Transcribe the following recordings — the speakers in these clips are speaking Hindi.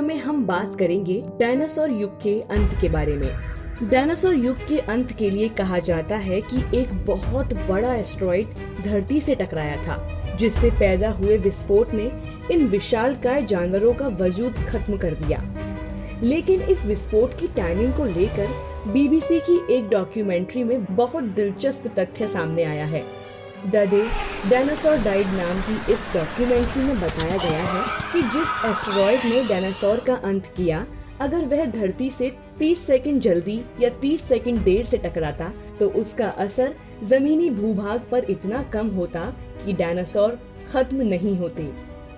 में हम बात करेंगे डायनासोर युग के अंत के बारे में। डायनासोर युग के अंत के लिए कहा जाता है कि एक बहुत बड़ा एस्टेरॉइड धरती से टकराया था, जिससे पैदा हुए विस्फोट ने इन विशालकाय जानवरों का वजूद खत्म कर दिया। लेकिन इस विस्फोट की टाइमिंग को लेकर बीबीसी की एक डॉक्यूमेंट्री में बहुत दिलचस्प तथ्य सामने आया है। द डे डायनासोर डाइड नाम की इस डॉक्यूमेंट्री में बताया गया है कि जिस एस्टेरॉइड ने डायनासोर का अंत किया, अगर वह धरती से 30 सेकंड जल्दी या 30 सेकंड देर से टकराता तो उसका असर जमीनी भूभाग पर इतना कम होता कि डायनासोर खत्म नहीं होते।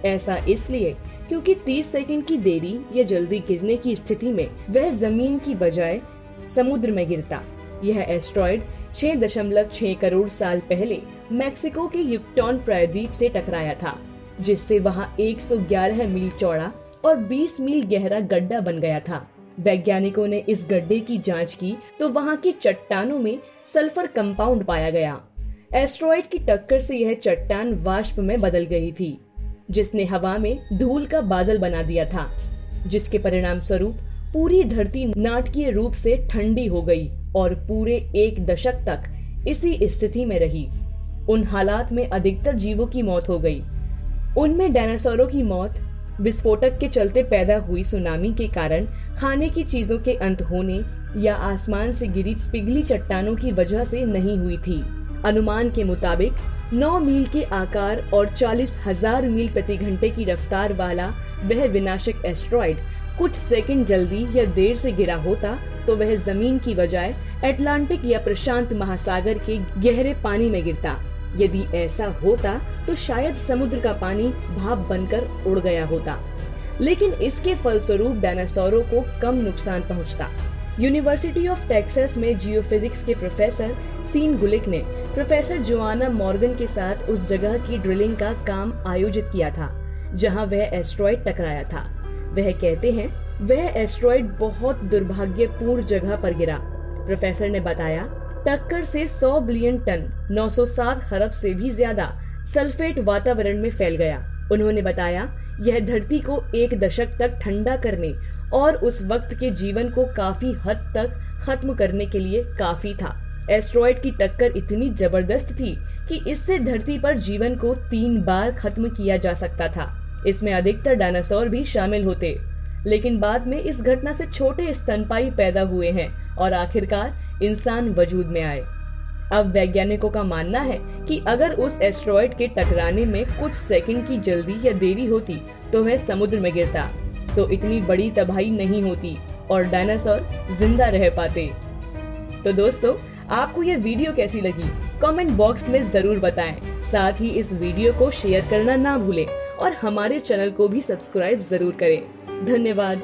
ऐसा इसलिए क्योंकि 30 सेकंड की देरी या जल्दी गिरने की स्थिति में वह जमीन की बजाय समुद्र में गिरता। यह एस्टेरॉइड 6.6 करोड़ साल पहले मैक्सिको के युकटॉन प्रायद्वीप से टकराया था, जिससे वहां 111 मील चौड़ा और 20 मील गहरा गड्ढा बन गया था। वैज्ञानिकों ने इस गड्ढे की जांच की तो वहां की चट्टानों में सल्फर कंपाउंड पाया गया। एस्टेरॉइड की टक्कर से यह चट्टान वाष्प में बदल गई थी, जिसने हवा में धूल का बादल बना दिया था, जिसके परिणाम स्वरूप पूरी धरती नाटकीय रूप से ठंडी हो गई और पूरे 1 दशक तक इसी स्थिति में रही। उन हालात में अधिकतर जीवों की मौत हो गई। उनमें डायनासोरों की मौत विस्फोटक के चलते पैदा हुई सुनामी के कारण, खाने की चीजों के अंत होने या आसमान से गिरी पिघली चट्टानों की वजह से नहीं हुई थी। अनुमान के मुताबिक 9 मील के आकार और 40,000 मील प्रति घंटे की रफ्तार वाला वह विनाशक एस्टेरॉइड कुछ सेकंड जल्दी या देर से गिरा होता तो वह जमीन की बजाय अटलांटिक या प्रशांत महासागर के गहरे पानी में गिरता। यदि ऐसा होता तो शायद समुद्र का पानी भाप बनकर उड़ गया होता, लेकिन इसके फलस्वरूप डायनासोरों को कम नुकसान पहुंचता। यूनिवर्सिटी ऑफ टेक्सास में जियोफिजिक्स के प्रोफेसर सीन गुलिक ने प्रोफेसर जोआना मॉर्गन के साथ उस जगह की ड्रिलिंग का काम आयोजित किया था जहां वह एस्टेरॉइड टकराया था। वह कहते हैं, वह एस्टेरॉइड बहुत दुर्भाग्यपूर्ण जगह पर गिरा। प्रोफेसर ने बताया, टक्कर से 100 बिलियन टन 907 खरब से भी ज्यादा सल्फेट वातावरण में फैल गया। उन्होंने बताया, यह धरती को 1 दशक तक ठंडा करने और उस वक्त के जीवन को काफी हद तक खत्म करने के लिए काफी था। एस्टेरॉइड की टक्कर इतनी जबरदस्त थी कि इससे धरती पर जीवन को 3 बार खत्म किया जा सकता था। इसमें अधिकतर डायनासोर भी शामिल होते, लेकिन बाद में इस घटना से छोटे स्तनपायी पैदा हुए हैं और आखिरकार इंसान वजूद में आए। अब वैज्ञानिकों का मानना है कि अगर उस एस्टेरॉइड के टकराने में कुछ सेकंड की जल्दी या देरी होती तो वह समुद्र में गिरता, तो इतनी बड़ी तबाही नहीं होती और डायनासोर जिंदा रह पाते। तो दोस्तों, आपको यह वीडियो कैसी लगी? कमेंट बॉक्स में जरूर बताएं। साथ ही इस वीडियो को शेयर करना ना भूलें और हमारे चैनल को भी सब्सक्राइब जरूर करें। धन्यवाद।